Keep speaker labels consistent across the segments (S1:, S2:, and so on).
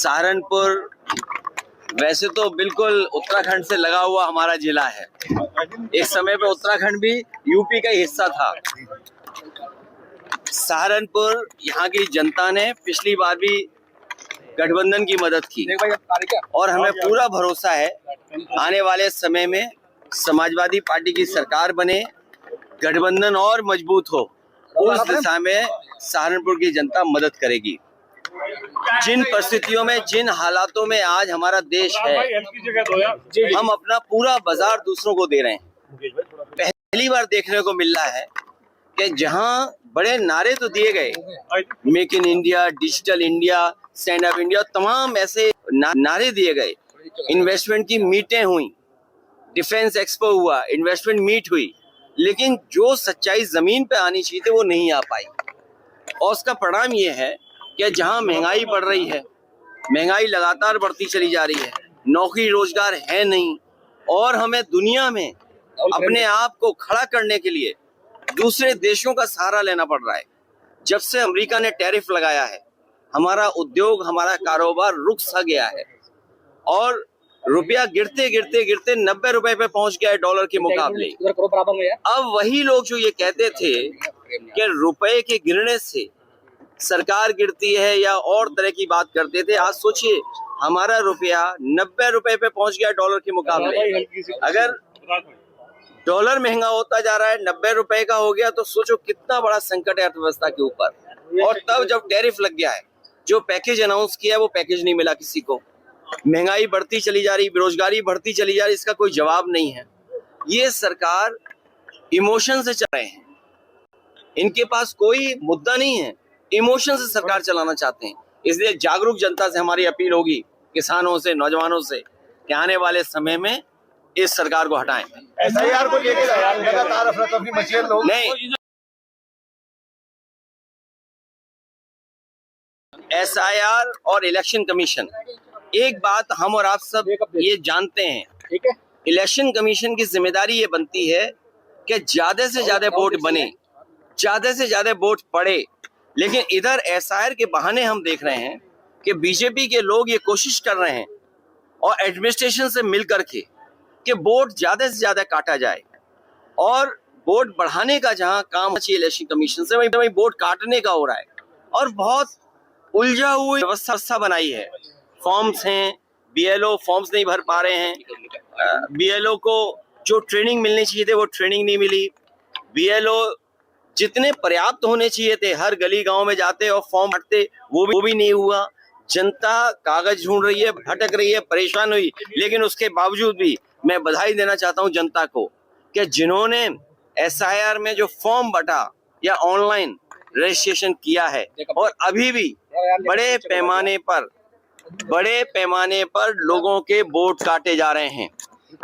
S1: सहारनपुर वैसे तो बिल्कुल उत्तराखंड से लगा हुआ हमारा जिला है। एक समय पे उत्तराखंड भी यूपी का हिस्सा था। सहारनपुर यहाँ की जनता ने पिछली बार भी गठबंधन की मदद की और हमें पूरा भरोसा है आने वाले समय में समाजवादी पार्टी की सरकार बने, गठबंधन और मजबूत हो, उस दिशा में सहारनपुर की जनता मदद करेगी। जिन परिस्थितियों में, जिन हालातों में आज हमारा देश है, हम अपना पूरा बाजार दूसरों को दे रहे हैं। पहली बार देखने को मिल रहा है कि जहां बड़े नारे तो दिए गए, make in India, digital India, stand up India, तमाम ऐसे नारे दिए गए। इन्वेस्टमेंट की मीटें हुई, डिफेंस एक्सपो हुआ, इन्वेस्टमेंट मीट हुई, लेकिन जो सच्चाई जमीन पे आनी चाहिए थी वो नहीं आ पाई। और उसका परिणाम ये है कि जहां महंगाई बढ़ रही है, महंगाई लगातार बढ़ती चली जा रही है, नौकरी रोजगार है नहीं, और हमें दुनिया में अपने आप को खड़ा करने के लिए दूसरे देशों का सहारा लेना पड़ रहा है। जब से अमेरिका ने टैरिफ लगाया है, हमारा उद्योग, हमारा कारोबार रुक सा गया है और रुपया गिरते गिरते गिरते 90 रुपए पे पहुंच गया है डॉलर के मुकाबले। अब वही लोग जो ये कहते थे कि रुपए के गिरने से सरकार गिरती है या और तरह की बात करते थे, आज सोचिए हमारा रुपया 90 रुपए पे पहुंच गया डॉलर के मुकाबले। अगर डॉलर महंगा होता जा रहा है, 90 रुपए का हो गया, तो सोचो कितना बड़ा संकट है अर्थव्यवस्था के ऊपर। और तब जब टैरिफ लग गया है, जो पैकेज अनाउंस किया है वो पैकेज नहीं मिला किसी को। महंगाई बढ़ती चली जा रही, बेरोजगारी बढ़ती चली जा रही, इसका कोई जवाब नहीं है। ये सरकार इमोशन से चल रहे हैं, इनके पास कोई मुद्दा नहीं है, इमोशन से सरकार चलाना चाहते हैं। इसलिए जागरूक जनता से हमारी अपील होगी, किसानों से, नौजवानों से, कि आने वाले समय में इस सरकार को हटाएं।
S2: एसआईआर को लेकर लगातार अफरा-तफरी मची है लोग।
S1: नहीं, एसआईआर और इलेक्शन कमीशन, एक बात हम और आप सब ये जानते हैं,
S2: ठीक है,
S1: इलेक्शन कमीशन की जिम्मेदारी ये बनती है कि ज्यादा से ज्यादा वोट बने, ज्यादा से ज्यादा वोट पड़े। लेकिन इधर एसआईआर के बहाने हम देख रहे हैं कि बीजेपी के लोग ये कोशिश कर रहे हैं और एडमिनिस्ट्रेशन से मिल करके कि वोट ज्यादा से ज्यादा काटा जाए, और वोट बढ़ाने का जहां काम चाहिए इलेक्शन कमीशन से, वहीं वोट काटने का हो रहा है। और बहुत उलझा हुई व्यवस्था बनाई है। फॉर्म्स हैं, बीएलओ फॉर्म्स नहीं भर पा रहे हैं, बीएलओ को जो ट्रेनिंग मिलनी चाहिए थे वो ट्रेनिंग नहीं मिली, बीएलओ जितने पर्याप्त होने चाहिए थे हर गली गांव में जाते और फॉर्म भरते, वो भी नहीं हुआ। जनता कागज ढूंढ रही है, भटक रही है, परेशान हुई। लेकिन उसके बावजूद भी मैं बधाई देना चाहता हूं जनता को कि जिन्होंने एसआईआर में जो फॉर्म बटा या ऑनलाइन रजिस्ट्रेशन किया है, और अभी भी बड़े पैमाने पर लोगों के वोट काटे जा रहे हैं।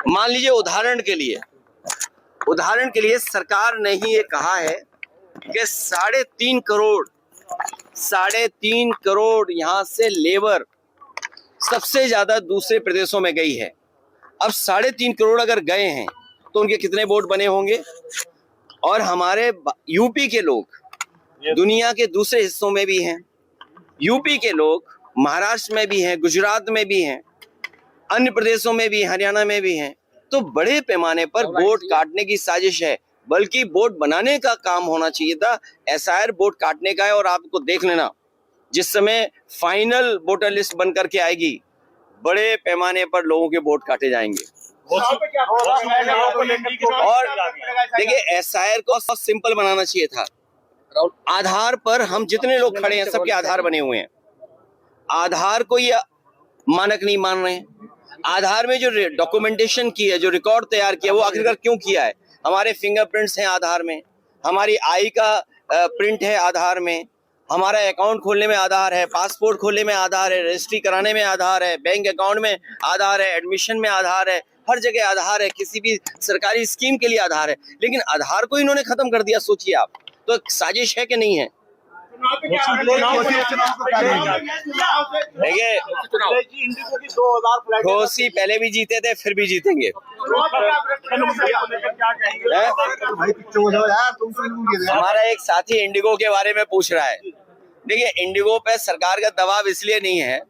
S1: मान लीजिए उदाहरण के लिए सरकार ने ही ये कहा है कि 3.5 करोड़ यहाँ से लेबर सबसे ज्यादा दूसरे प्रदेशों में गई है। अब 3.5 करोड़ अगर गए हैं तो उनके कितने वोट बने होंगे? और हमारे यूपी के लोग दुनिया के दूसरे हिस्सों में भी हैं, यूपी के लोग महाराष्ट्र में भी हैं, गुजरात में भी हैं, अन्य प्रदेशों में भी, हरियाणा में भी हैं। तो बड़े पैमाने पर वोट काटने की साजिश है, बल्कि वोट बनाने का काम होना चाहिए था। एसआईआर वोट काटने का है। और आपको देख लेना, जिस समय फाइनल वोटर लिस्ट बन करके आएगी, बड़े पैमाने पर लोगों के वोट काटे जाएंगे। और देखिए, एसआईआर को सिंपल बनाना चाहिए था। आधार पर हम जितने लोग खड़े हैं सबके आधार बने हुए हैं। आधार को ये मानक नहीं मान रहे हैं। आधार में जो डॉक्यूमेंटेशन की है, जो रिकॉर्ड तैयार किया, वो आखिरकार क्यों किया है? हमारे फिंगरप्रिंट्स हैं आधार में, हमारी आई का प्रिंट है आधार में, हमारा अकाउंट खोलने में आधार है, पासपोर्ट खोलने में आधार है, रजिस्ट्री कराने में आधार है, बैंक अकाउंट में आधार है, एडमिशन में आधार है, हर जगह आधार है, किसी भी सरकारी स्कीम के लिए आधार है। लेकिन आधार को इन्होंने खत्म कर दिया। सोचिए आप, तो साजिश है कि नहीं है? देखिए, घोसी पहले भी जीते थे, फिर भी जीतेंगे। हमारा एक साथी इंडिगो के बारे में पूछ रहा है। देखिए, इंडिगो पे सरकार का दबाव इसलिए नहीं है